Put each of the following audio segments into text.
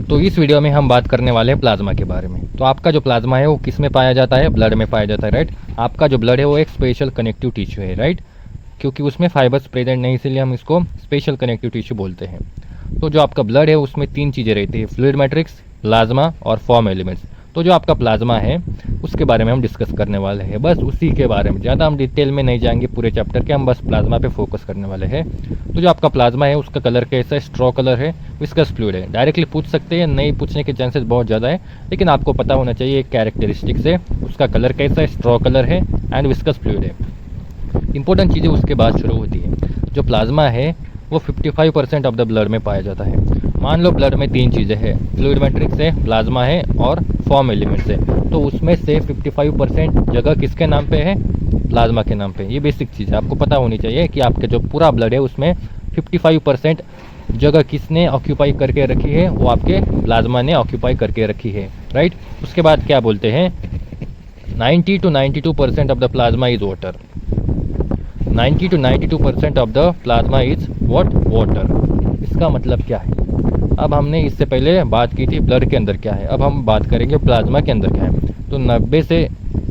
तो इस वीडियो में हम बात करने वाले हैं प्लाज्मा के बारे में। तो आपका जो प्लाज्मा है वो किस में पाया जाता है? ब्लड में पाया जाता है, राइट। आपका जो ब्लड है वो एक स्पेशल कनेक्टिव टिश्यू है, राइट, क्योंकि उसमें फाइबर्स प्रेजेंट नहीं, इसलिए हम इसको स्पेशल कनेक्टिव टिश्यू बोलते हैं। तो जो आपका ब्लड है उसमें 3 चीज़ें रहती है, फ्लूइड मैट्रिक्स, प्लाज्मा और फॉर्म एलिमेंट्स। तो जो आपका प्लाज्मा है उसके बारे में हम डिस्कस करने वाले हैं, बस उसी के बारे में। ज़्यादा हम डिटेल में नहीं जाएंगे पूरे चैप्टर के, हम बस प्लाज्मा पे फोकस करने वाले हैं। तो जो आपका प्लाज्मा है उसका कलर कैसा है? स्ट्रॉ कलर है, विस्कस फ्लूइड है। डायरेक्टली पूछ सकते हैं, नहीं पूछने के चांसेस बहुत ज़्यादा है, लेकिन आपको पता होना चाहिए एक कैरेक्टरिस्टिक्स है, उसका कलर कैसा है, स्ट्रॉ कलर है एंड विस्कस फ्लूइड है। इंपॉर्टेंट चीज़ें उसके बाद शुरू होती है। जो प्लाज्मा है वो 55% ऑफ द ब्लड में पाया जाता है। मान लो ब्लड में 3 चीज़ें हैं, फ्लूइड मैट्रिक्स है, प्लाज्मा है और फॉर्म एलिमेंट्स है। तो उसमें से 55% जगह किसके नाम पे है? प्लाज्मा के नाम पे। ये बेसिक चीज़ है, आपको पता होनी चाहिए कि आपके जो पूरा ब्लड है उसमें 55% जगह किसने ऑक्यूपाई करके रखी है? वो आपके प्लाज्मा ने ऑक्यूपाई करके रखी है, राइट। उसके बाद क्या बोलते हैं? 90 to 92% of the plasma is water. 90 to 92% of the plasma is water. इसका मतलब क्या है? अब हमने इससे पहले बात की थी ब्लड के अंदर क्या है, अब हम बात करेंगे प्लाज्मा के अंदर क्या है। तो 90 से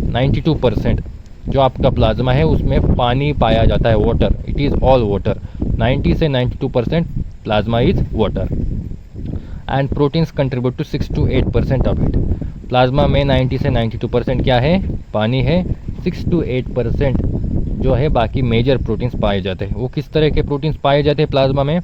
92% जो आपका प्लाज्मा है उसमें पानी पाया जाता है, water, it is all water. 90 से 92% plasma is water and proteins contribute to 6 to 8% of it. Plasma में 90 से 92% क्या है? पानी है। 6 to 8% जो है बाकी मेजर प्रोटीन्स पाए जाते हैं। वो किस तरह के प्रोटीन्स पाए जाते हैं प्लाज्मा में?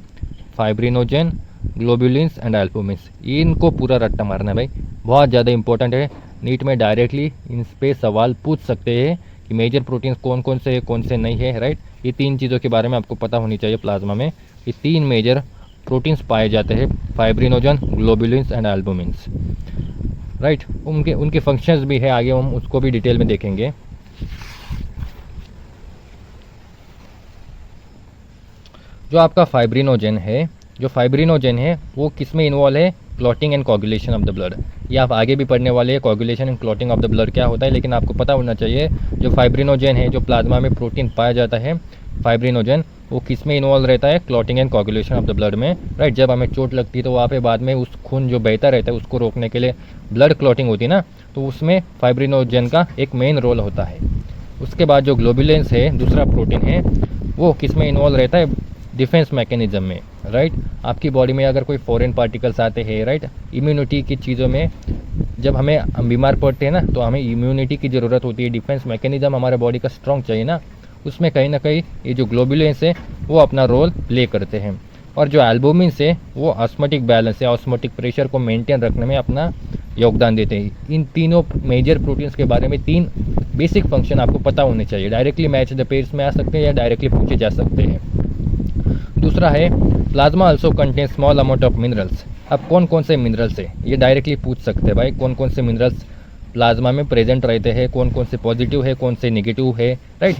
Fibrinogen, globulins and albumins. इनको पूरा रट्टा मारना है भाई, बहुत ज़्यादा इंपॉर्टेंट है। नीट में डायरेक्टली इन पे सवाल पूछ सकते हैं कि मेजर प्रोटीन्स कौन कौन से है, कौन से नहीं है, राइट। ये 3 चीज़ों के बारे में आपको पता होनी चाहिए। प्लाज्मा में ये 3 मेजर प्रोटीन्स पाए जाते हैं, फाइब्रिनोजन, ग्लोबुलिन्स एंड एल्बुमिन्स, राइट। उनके फंक्शंस भी है, आगे हम उसको भी डिटेल में देखेंगे। जो आपका फाइब्रिनोजेन है वो किस में इन्वॉल्व है? Clotting and coagulation of the blood. ये आप आगे भी पढ़ने वाले हैं, coagulation and clotting of the blood क्या होता है, लेकिन आपको पता होना चाहिए जो फाइब्रिनोजेन है, जो प्लाज्मा में प्रोटीन पाया जाता है फाइब्रिनोजेन, वो किस में इन्वॉल्व रहता है? Clotting and coagulation of the blood में, राइट। जब हमें चोट लगती है तो वहाँ पे बाद में उस खून जो बहता रहता है उसको रोकने के लिए ब्लड क्लॉटिंग होती है ना, तो उसमें फाइब्रिनोजेन का एक मेन रोल होता है। उसके बाद जो ग्लोबुलिन्स है, दूसरा प्रोटीन है, वो किस में इन्वॉल्व रहता है? डिफेंस मैकेनिज्म में, राइट। आपकी बॉडी में अगर कोई फॉरेन पार्टिकल्स आते हैं, राइट, इम्यूनिटी की चीज़ों में जब हम बीमार पड़ते हैं ना, तो हमें इम्यूनिटी की ज़रूरत होती है। डिफेंस मैकेनिज्म हमारे बॉडी का स्ट्रॉन्ग चाहिए ना, उसमें कहीं ना कहीं ये जो ग्लोबुलिन्स है वो अपना रोल प्ले करते हैं। और जो एल्बुमिन्स है वो ऑस्मोटिक बैलेंस या ऑस्मोटिक प्रेशर को मेंटेन रखने में अपना योगदान देते हैं। इन तीनों मेजर प्रोटीन्स के बारे में 3 बेसिक फंक्शन आपको पता होने चाहिए। डायरेक्टली मैच द पेयर्स में आ सकते हैं या डायरेक्टली पूछे जा सकते हैं। दूसरा है plasma also contain small amount of minerals. अब कौन कौन से मिनरल्स है ये डायरेक्टली पूछ सकते हैं भाई, कौन कौन से मिनरल्स प्लाज्मा में प्रेजेंट रहते हैं, कौन कौन से पॉजिटिव है, कौन से नेगेटिव है, राइट।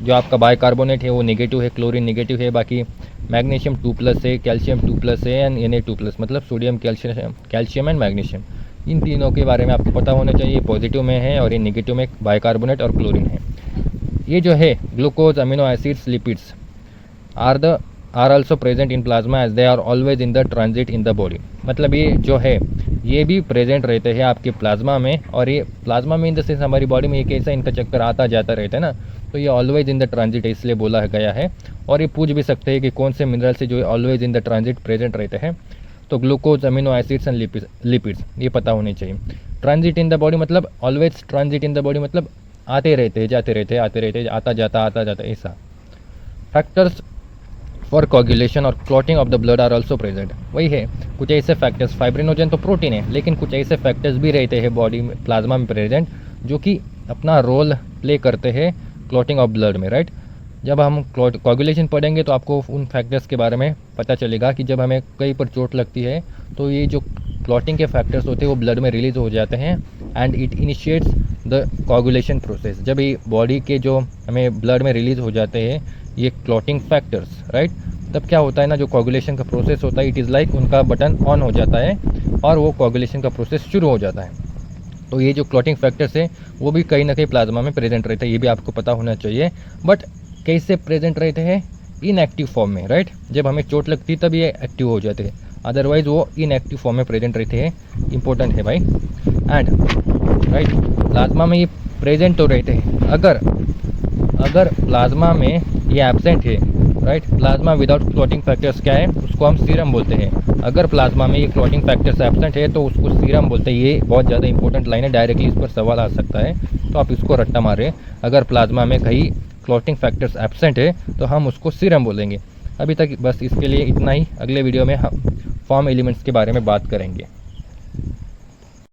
जो आपका बाइकार्बोनेट है वो नेगेटिव है, क्लोरीन नेगेटिव है, बाकी मैग्नीशियम 2+ है, कैल्शियम 2+ है एंड Na2+, मतलब सोडियम, कैल्शियम एंड मैग्नीशियम। इन तीनों के बारे में आपको पता होना चाहिए, पॉजिटिव में है और ये नेगेटिव में बाइकार्बोनेट और क्लोरीन है। ये जो है glucose, amino acids, lipids are also present in plasma as they are always in the transit in the body. मतलब ये जो है ये भी प्रेजेंट रहते हैं आपके प्लाज्मा में, और ये प्लाज्मा में इन द सेंस हमारी बॉडी में एक ऐसा इनका चक्कर आता जाता रहता है ना, तो ये ऑलवेज इन द ट्रांजिट इसलिए बोला गया है। और ये पूछ भी सकते हैं कि कौन से मिनरल से जो always in the transit present रहते हैं, तो glucose, amino acids and lipids, ये पता होने चाहिए। ट्रांजिट इन द बॉडी मतलब always transit in the body मतलब आते रहते हैं, जाते रहते हैं, आते रहते हैं, आता जाता ऐसा। फैक्टर्स फॉर कोगुलेशन और clotting of the blood are also present. वही है, कुछ ऐसे फैक्टर्स, फाइब्रिनोजन तो प्रोटीन है, लेकिन कुछ ऐसे फैक्टर्स भी रहते हैं बॉडी में, प्लाज्मा में प्रेजेंट, जो कि अपना रोल प्ले करते हैं क्लॉटिंग ऑफ ब्लड में, राइट। जब हम कोगुलेशन पढ़ेंगे तो आपको उन फैक्टर्स के बारे में पता चलेगा कि जब हमें कहीं पर चोट लगती है तो ये जो क्लॉटिंग के फैक्टर्स होते हैं वो ब्लड में रिलीज हो जाते हैं and it initiates the coagulation process. जब ये बॉडी के जो हमें ब्लड में रिलीज हो जाते हैं ये क्लॉटिंग फैक्टर्स, राइट, तब क्या होता है ना, जो कोगुलेशन का प्रोसेस होता है, इट इज़ लाइक उनका बटन ऑन हो जाता है और वो कोगुलेशन का प्रोसेस शुरू हो जाता है। तो ये जो क्लॉटिंग फैक्टर्स है वो भी कहीं ना कहीं प्लाज्मा में प्रेजेंट रहता है, ये भी आपको पता होना चाहिए। बट कैसे प्रेजेंट रहते हैं? इनएक्टिव फॉर्म में, राइट। जब हमें चोट लगती है तब ये एक्टिव हो जाते हैं। अदरवाइज वो इनएक्टिव फॉर्म में प्रेजेंट रहते हैं, इंपॉर्टेंट है भाई। एंड राइट, प्लाज्मा में ये प्रेजेंट तो रहते हैं, अगर प्लाज्मा में ये एब्सेंट है, right, plasma without clotting factors क्या है, उसको हम सीरम बोलते हैं। अगर प्लाज्मा में ये क्लॉटिंग फैक्टर्स एब्सेंट है तो उसको सीरम बोलते हैं। ये बहुत ज़्यादा इंपॉर्टेंट लाइन है, डायरेक्टली इस पर सवाल आ सकता है, तो आप इसको रट्टा मारें। अगर प्लाज्मा में कहीं क्लॉटिंग फैक्टर्स एब्सेंट है तो हम उसको सीरम बोलेंगे। अभी तक बस इसके लिए इतना ही। अगले वीडियो में हम फॉर्म एलिमेंट्स के बारे में बात करेंगे।